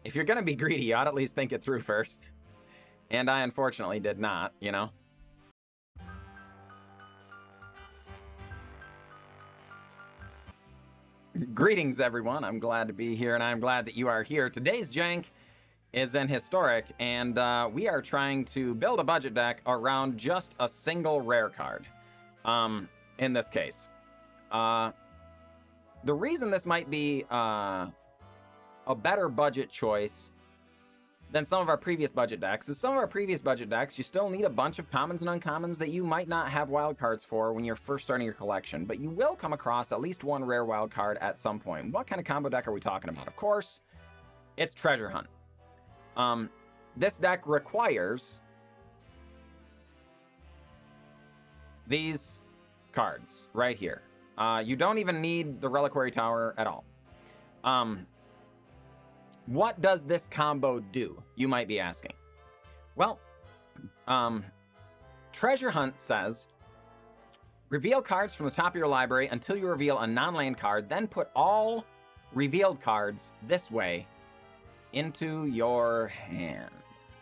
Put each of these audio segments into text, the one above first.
if you're going to be greedy, you ought to at least think it through first. And I unfortunately did not, you know? Greetings, everyone. I'm glad to be here, and I'm glad that you are here. Today's jank is in Historic, and we are trying to build a budget deck around just a single rare card, in this case. The reason this might be a better budget choice than some of our previous budget decks is some of our previous budget decks, you still need a bunch of commons and uncommons that you might not have wild cards for when you're first starting your collection, but you will come across at least one rare wild card at some point. What kind of combo deck are we talking about? Of course, it's Treasure Hunt. This deck requires these cards right here. You don't even need the Reliquary Tower at all. What does this combo do, you might be asking? Well, Treasure Hunt says, reveal cards from the top of your library until you reveal a non-land card, then put all revealed cards this way into your hand.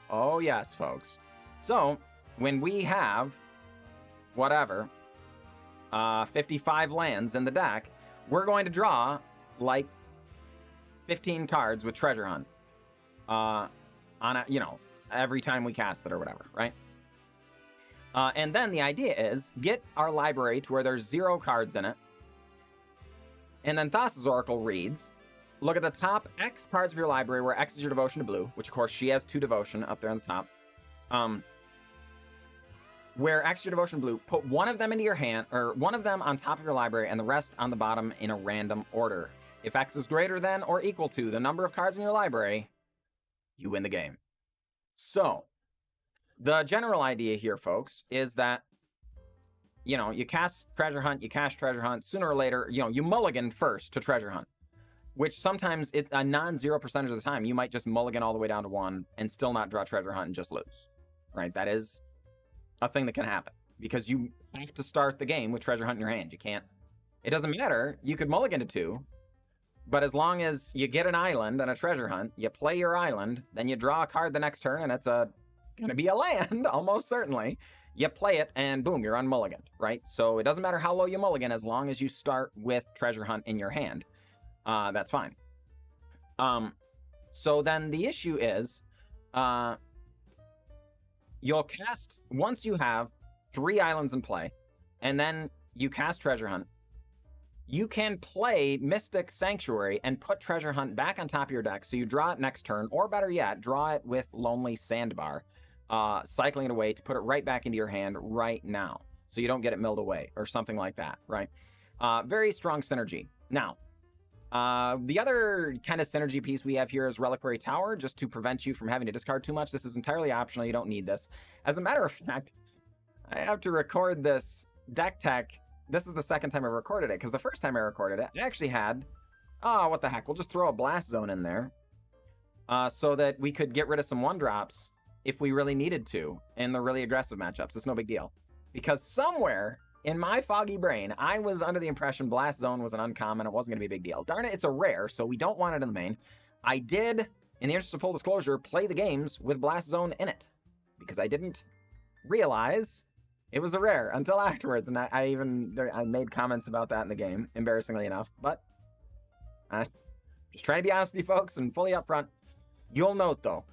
Oh yes, folks. So, when we have, whatever, 55 lands in the deck, we're going to draw, like, 15 cards with Treasure Hunt on a, you know, every time we cast it or whatever, right? And then the idea is get our library to where there's 0 cards in it. And then Thassa's Oracle reads, look at the top X cards of your library where X is your devotion to blue, which of course she has 2 devotion up there on the top. Where X is your devotion to blue, put one of them into your hand, or one of them on top of your library and the rest on the bottom in a random order. If X is greater than or equal to the number of cards in your library, you win the game. So, the general idea here, folks, is that, you know, you cast Treasure Hunt, you cast Treasure Hunt, sooner or later, you know, you mulligan first to Treasure Hunt, which sometimes, a non-zero percentage of the time, you might just mulligan all the way down to 1 and still not draw Treasure Hunt and just lose, right? That is a thing that can happen, because you have to start the game with Treasure Hunt in your hand. You can't, it doesn't matter, you could mulligan to 2, but as long as you get an island and a Treasure Hunt, you play your island, then you draw a card the next turn, and it's gonna be a land, almost certainly. You play it, and boom, you're unmulliganed, right? So it doesn't matter how low you mulligan, as long as you start with Treasure Hunt in your hand. That's fine. So then the issue is, you'll cast, once you have 3 islands in play, and then you cast Treasure Hunt, you can play Mystic Sanctuary and put Treasure Hunt back on top of your deck, so you draw it next turn, or better yet, draw it with Lonely Sandbar, cycling it away to put it right back into your hand right now, so you don't get it milled away, or something like that, right? Very strong synergy. Now, the other kind of synergy piece we have here is Reliquary Tower, just to prevent you from having to discard too much. This is entirely optional, you don't need this. As a matter of fact, I have to record this deck tech. This is the second time I recorded it, because the first time I recorded it, I actually had, what the heck, we'll just throw a Blast Zone in there, so that we could get rid of some 1-drops if we really needed to in the really aggressive matchups. It's no big deal. Because somewhere in my foggy brain, I was under the impression Blast Zone was an uncommon, it wasn't going to be a big deal. Darn it, it's a rare, so we don't want it in the main. I did, in the interest of full disclosure, play the games with Blast Zone in it, because I didn't realize it was a rare until afterwards, and I made comments about that in the game, embarrassingly enough. But just trying to be honest with you folks and fully upfront. You'll note though,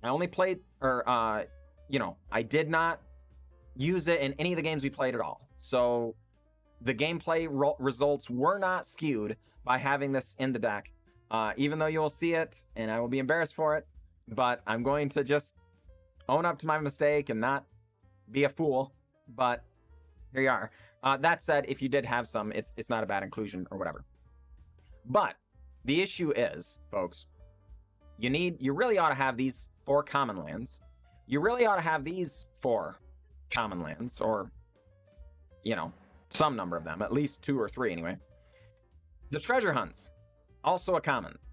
I only played, or you know, I did not use it in any of the games we played at all. So the gameplay results were not skewed by having this in the deck, even though you will see it, and I will be embarrassed for it. But I'm going to just own up to my mistake and not be a fool. But here you are. That said, if you did have some, it's not a bad inclusion or whatever. But the issue is, folks, you really ought to have these 4 common lands. You really ought to have these 4 common lands, or, you know, some number of them, at least 2 or 3 anyway. The Treasure Hunts, also a commons.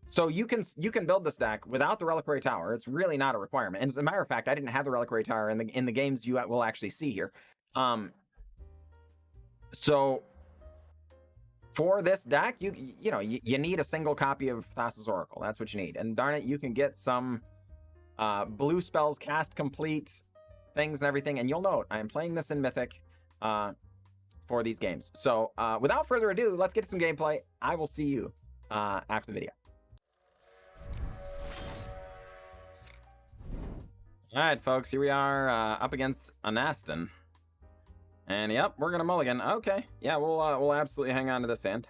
So you can build this deck without the Reliquary Tower. It's really not a requirement. And as a matter of fact, I didn't have the Reliquary Tower in the games you will actually see here. So For this deck, you need a single copy of Thassa's Oracle. That's what you need. And darn it, you can get some blue spells cast complete things and everything. And you'll note I am playing this in Mythic for these games. So without further ado, let's get to some gameplay. I will see you after the video. All right, folks, here we are up against Anaston. And yep, we're gonna mulligan. Okay, yeah, we'll absolutely hang on to this hand.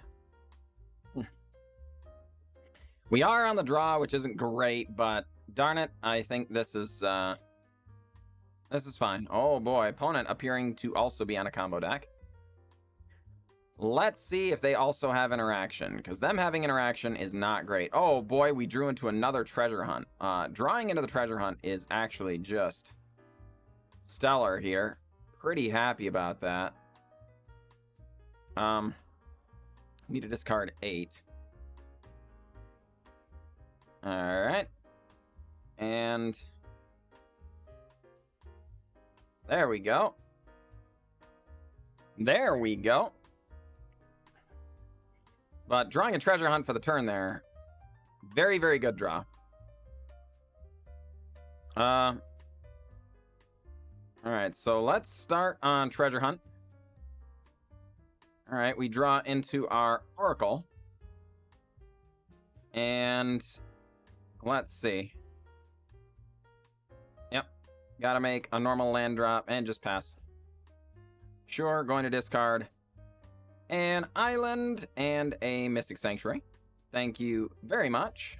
We are on the draw, which isn't great, but darn it, I think this is fine. Oh boy, opponent appearing to also be on a combo deck. Let's see if they also have interaction, because them having interaction is not great. Oh boy, we drew into another treasure hunt. Drawing into the treasure hunt is actually just stellar here. Pretty happy about that. Need to discard 8. Alright. And there we go. There we go. But drawing a treasure hunt for the turn there. Very, very good draw. Alright, so let's start on treasure hunt. Alright, we draw into our Oracle. And let's see. Yep. Gotta make a normal land drop and just pass. Sure, going to discard an island and a Mystic Sanctuary. Thank you very much.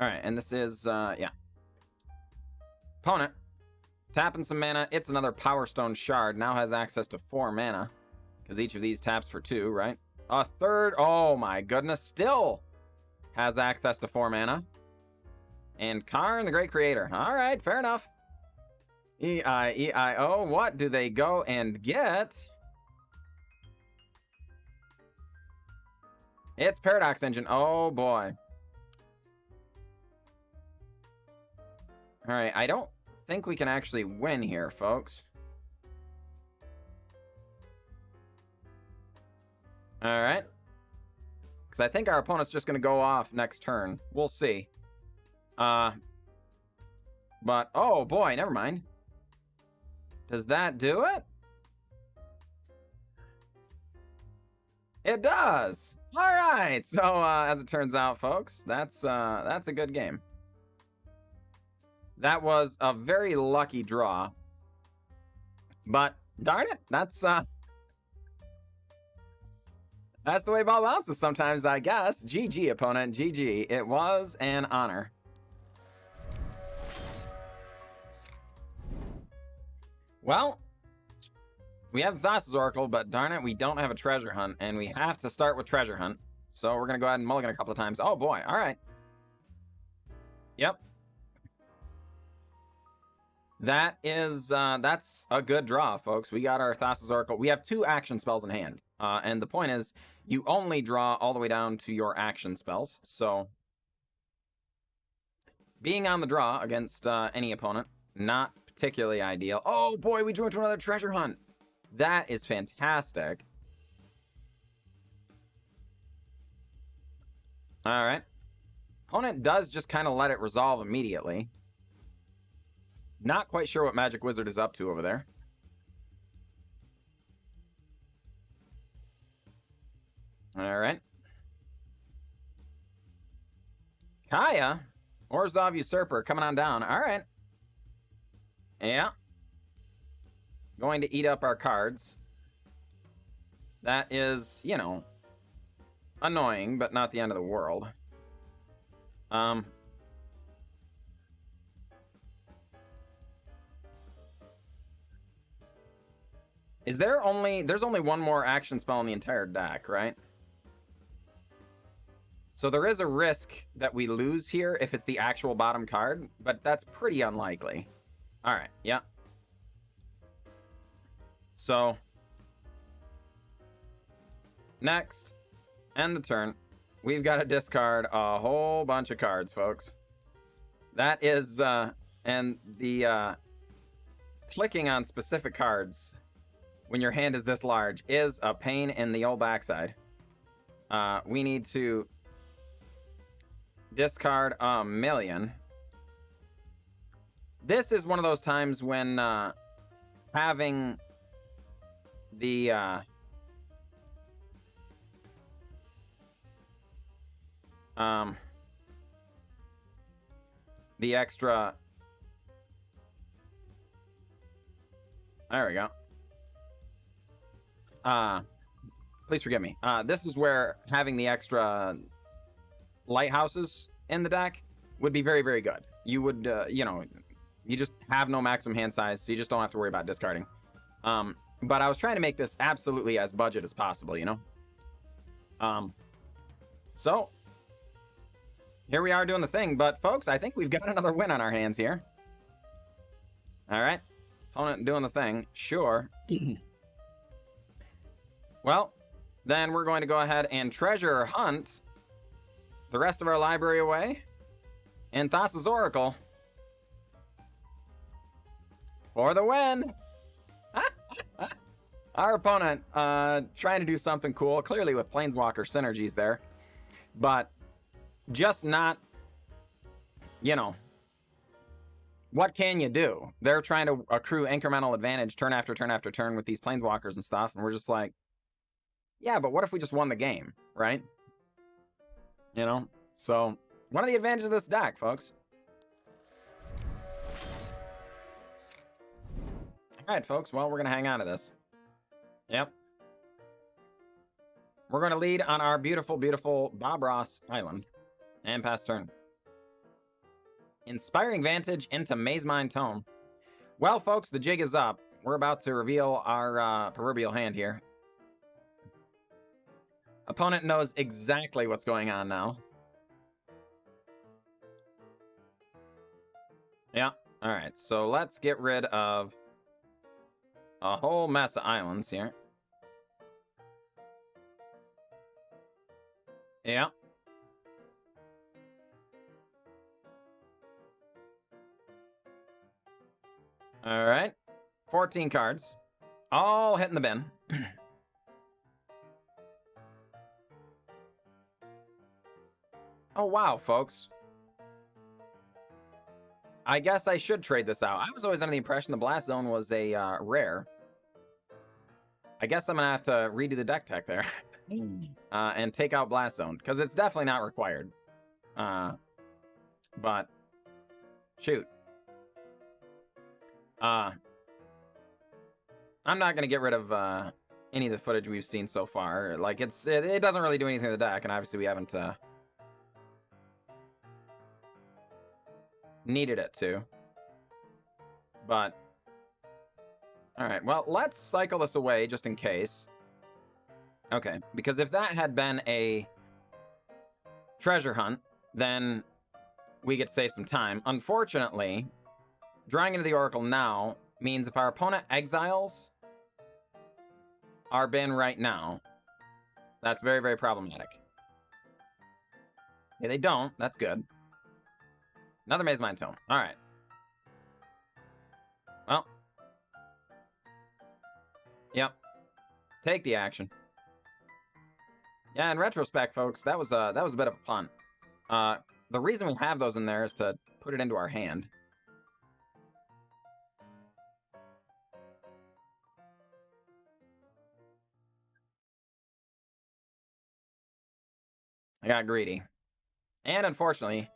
Alright, and this is, yeah. Opponent, tapping some mana. It's another Power Stone Shard. Now has access to 4 mana. Because each of these taps for 2, right? A third, oh my goodness, still has access to 4 mana. And Karn, the Great Creator. Alright, fair enough. E-I-E-I-O, what do they go and get? It's Paradox Engine. Oh boy. Alright, I don't think we can actually win here, folks. Alright. Because I think our opponent's just going to go off next turn. We'll see. But, oh boy, never mind. Does that do it? It does! Alright! So, as it turns out, folks, that's a good game. That was a very lucky draw. But, darn it, that's the way ball bounces sometimes, I guess. GG, opponent, GG. It was an honor. Well, we have Thassa's Oracle, but darn it, we don't have a treasure hunt, and we have to start with treasure hunt. So we're going to go ahead and mulligan a couple of times. Oh boy, all right. Yep. That is, that's a good draw, folks. We got our Thassa's Oracle. We have 2 action spells in hand. And the point is, you only draw all the way down to your action spells. So, being on the draw against any opponent, not particularly ideal. Oh boy, we drew into another treasure hunt. That is fantastic. All right. Opponent does just kind of let it resolve immediately. Not quite sure what Magic Wizard is up to over there. All right. Kaya, Orzhov Usurper coming on down. All right. Yeah. Going to eat up our cards. That is, you know, annoying, but not the end of the world. Is there only... There's only one more action spell in the entire deck, right? So there is a risk that we lose here if it's the actual bottom card, but that's pretty unlikely. All right, yeah. So, next, end the turn. We've got to discard a whole bunch of cards, folks. That is, and the clicking on specific cards when your hand is this large is a pain in the old backside. We need to discard a million. This is one of those times when having the extra. There we go. Please forgive me. This is where having the extra lighthouses in the deck would be very, very good. You would, you know, you just have no maximum hand size, so you just don't have to worry about discarding. But I was trying to make this absolutely as budget as possible, you know? So, here we are doing the thing, but folks, I think we've got another win on our hands here. All right. Opponent doing the thing. Sure. Well, then we're going to go ahead and treasure hunt the rest of our library away. And Thassa's Oracle for the win. Our opponent trying to do something cool, clearly with Planeswalker synergies there, but just not, you know, what can you do? They're trying to accrue incremental advantage turn after turn after turn with these Planeswalkers and stuff, and we're just like, yeah, but what if we just won the game, right? You know? So, one of the advantages of this deck, folks. Alright, folks, well, we're going to hang on to this. Yep. We're going to lead on our beautiful, beautiful Bob Ross Island. And pass turn. Inspiring Vantage into Mazemind Tome. Well, folks, the jig is up. We're about to reveal our proverbial hand here. Opponent knows exactly what's going on now. Yeah. All right. So let's get rid of a whole mess of islands here. Yeah. All right. 14 cards. All hitting the bin. Oh, wow, folks. I guess I should trade this out. I was always under the impression the Blast Zone was a rare. I guess I'm going to have to redo the deck tech there. And take out Blast Zone, because it's definitely not required. But, shoot. I'm not going to get rid of any of the footage we've seen so far. Like, it doesn't really do anything to the deck, and obviously we haven't needed it to. But, alright, well, let's cycle this away just in case. Okay, because if that had been a treasure hunt, then we get to save some time. Unfortunately, drawing into the Oracle now means if our opponent exiles our bin right now, that's very, very problematic. Yeah, they don't. That's good. Another Mazemind Tome. All right. Well. Yep. Take the action. Yeah, in retrospect, folks, that was a bit of a punt. The reason we have those in there is to put it into our hand. I got greedy. And unfortunately,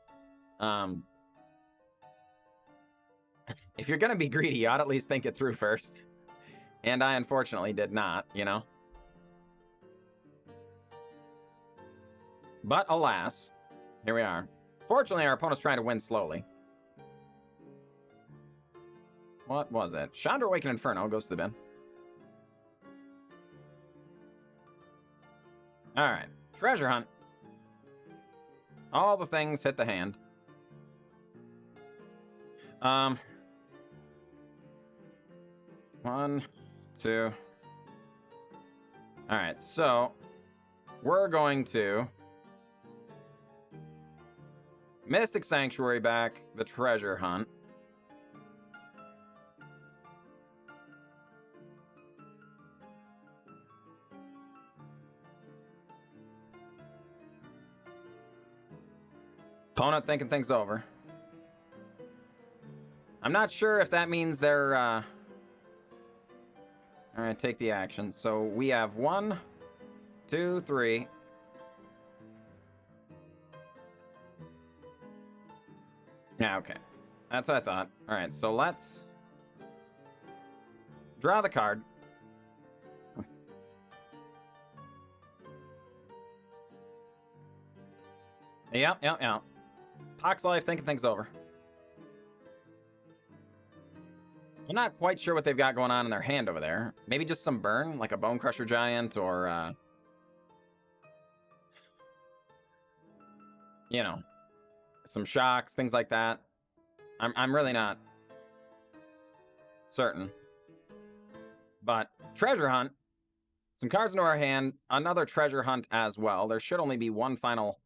if you're going to be greedy, you ought to at least think it through first. And I unfortunately did not, you know. But alas, here we are. Fortunately, our opponent's trying to win slowly. What was it? Chandra Awakened Inferno goes to the bin. Alright. Treasure hunt. All the things hit the hand. 1, 2. Alright, so we're going to Mystic Sanctuary back the treasure hunt. Opponent thinking things over. I'm not sure if that means they're... All right, take the action. So we have 1, 2, 3. Yeah, okay. That's what I thought. All right, so let's draw the card. Yep. Pox Life thinking things over. I'm not quite sure what they've got going on in their hand over there. Maybe just some burn, like a Bone Crusher Giant, or, you know, some shocks, things like that. I'm really not certain. But treasure hunt, some cards into our hand, another treasure hunt as well. There should only be one final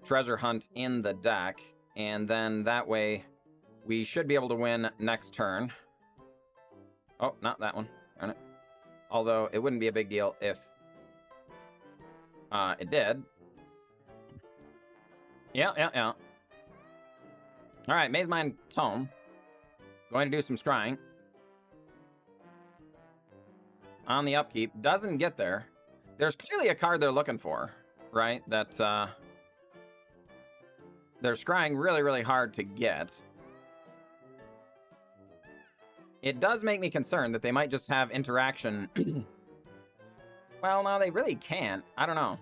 treasure hunt in the deck, and then that way we should be able to win next turn. Oh, not that one. Darn it. Although it wouldn't be a big deal if it did. Yeah. All right, Maze Mind Tome. Going to do some scrying. On the upkeep. Doesn't get there. There's clearly a card they're looking for, right? That they're scrying really, really hard to get. It does make me concerned that they might just have interaction. Well, no, they really can't. I don't know.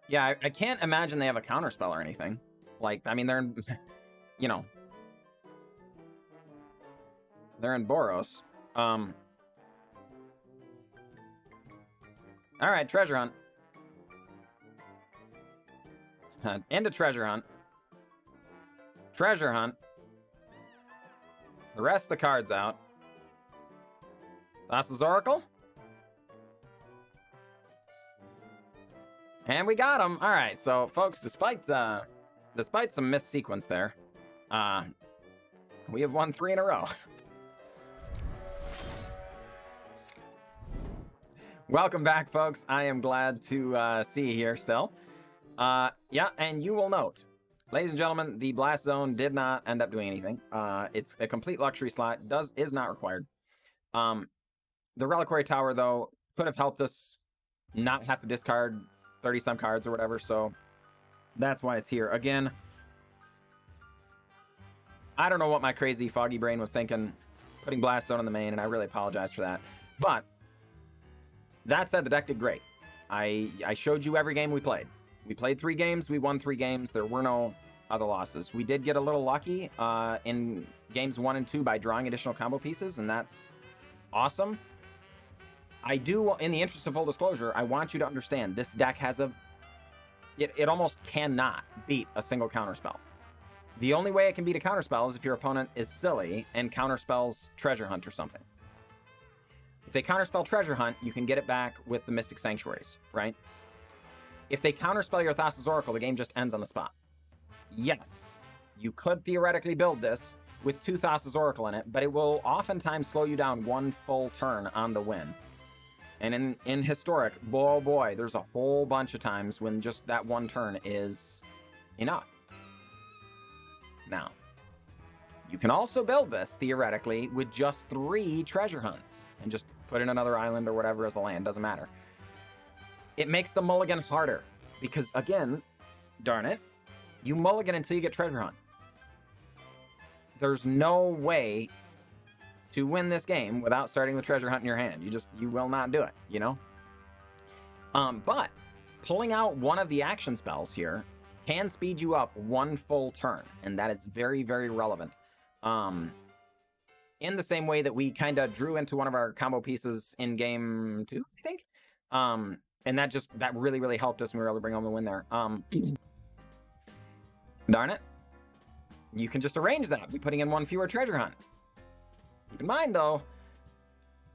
Yeah, I can't imagine they have a counterspell or anything. Like, I mean, they're in, you know, they're in Boros. All right, treasure hunt. Into treasure hunt. Treasure hunt. The rest of the cards out. Thassa's Oracle. And we got him. All right, so folks, despite some missed sequence there, we have won 3 in a row. Welcome back, folks. I am glad to see you here still. Yeah, and you will note, ladies and gentlemen, the Blast Zone did not end up doing anything. It's a complete luxury slot. Is not required. The Reliquary Tower, though, could have helped us not have to discard 30-some cards or whatever, so that's why it's here. Again, I don't know what my crazy foggy brain was thinking, putting Blast Zone in the main, and I really apologize for that. But that said, the deck did great. I showed you every game we played. We played 3 games, we won 3 games, there were no other losses. We did get a little lucky in games 1 and 2 by drawing additional combo pieces, and that's awesome. I do, in the interest of full disclosure, I want you to understand this deck has it almost cannot beat a single counterspell. The only way it can beat a counterspell is if your opponent is silly and counterspells Treasure Hunt or something. If they counterspell Treasure Hunt, you can get it back with the Mystic Sanctuaries, right? If they counterspell your Thassa's Oracle, the game just ends on the spot. Yes, you could theoretically build this with 2 Thassa's Oracle in it, but it will oftentimes slow you down 1 full turn on the win. And in Historic, boy, there's a whole bunch of times when just that 1 turn is enough. Now, you can also build this, theoretically, with just 3 treasure hunts, and just put in another island or whatever as a land, doesn't matter. It makes the mulligan harder, because again, darn it, you mulligan until you get treasure hunt. There's no way to win this game without starting with treasure hunt in your hand. You will not do it, you know? But pulling out one of the action spells here can speed you up 1 full turn, and that is very, very relevant. In the same way that we kind of drew into one of our combo pieces in game 2, I think. And that really, really helped us, and we were able to bring home the win there. Darn it. You can just arrange that by putting in 1 fewer treasure hunt. Keep in mind, though,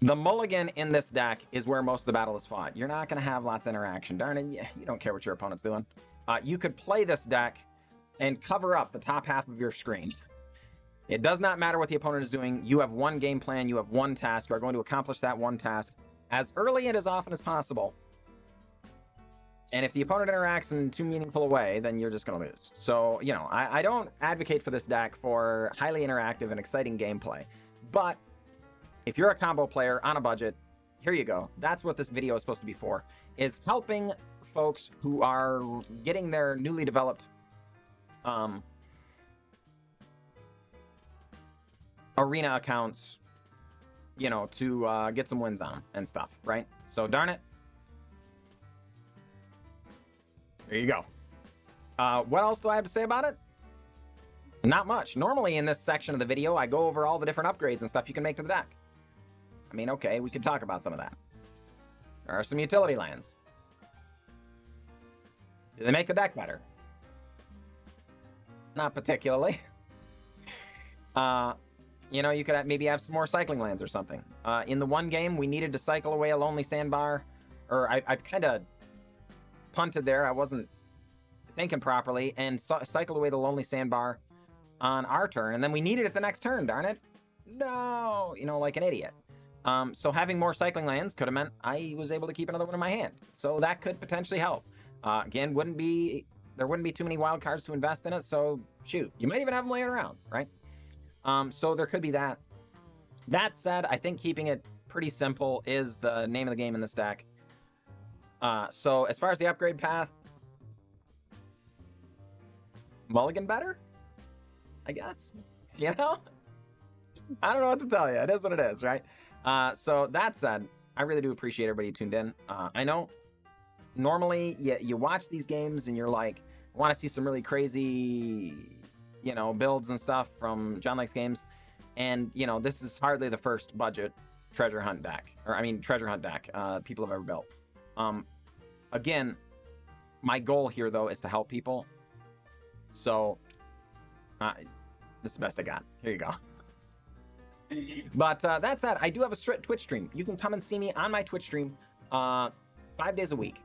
the mulligan in this deck is where most of the battle is fought. You're not going to have lots of interaction. Darn it, you don't care what your opponent's doing. You could play this deck and cover up the top half of your screen. It does not matter what the opponent is doing. You have 1 game plan. You have 1 task. You are going to accomplish that 1 task as early and as often as possible. And if the opponent interacts in too meaningful a way, then you're just going to lose. So, you know, I don't advocate for this deck for highly interactive and exciting gameplay. But if you're a combo player on a budget, here you go. That's what this video is supposed to be for, is helping folks who are getting their newly developed arena accounts, you know, to get some wins on them and stuff, right? So, darn it. There you go. What else do I have to say about it? Not much. Normally in this section of the video, I go over all the different upgrades and stuff you can make to the deck. I mean, okay, we could talk about some of that. There are some utility lands. Do they make the deck better? Not particularly. You know, you could maybe have some more cycling lands or something. In the one game, we needed to cycle away a Lonely Sandbar. Or I kind of punted there. I wasn't thinking properly. And cycled away the Lonely Sandbar on our turn. And then we needed it the next turn, darn it. No! You know, like an idiot. So having more cycling lands could have meant I was able to keep another one in my hand. So that could potentially help. Again, there wouldn't be too many wild cards to invest in it. So shoot, you might even have them laying around, right? So there could be that. That said, I think keeping it pretty simple is the name of the game in this deck. So as far as the upgrade path, mulligan better, I guess. You know, I don't know what to tell you. It is what it is, right? So that said, I really do appreciate everybody who tuned in. I know normally you watch these games and you're like, I want to see some really crazy, you know, builds and stuff from John Likes Games. And, you know, this is hardly the first budget treasure hunt deck, treasure hunt deck people have ever built. Again, my goal here, though, is to help people. So this is the best I got. Here you go. But that said, I do have a Twitch stream. You can come and see me on my Twitch stream 5 days a week.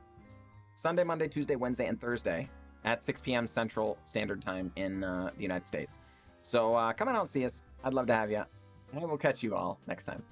Sunday, Monday, Tuesday, Wednesday, and Thursday at 6 p.m. Central Standard Time in the United States. So come on out and see us. I'd love to have you. And I will catch you all next time.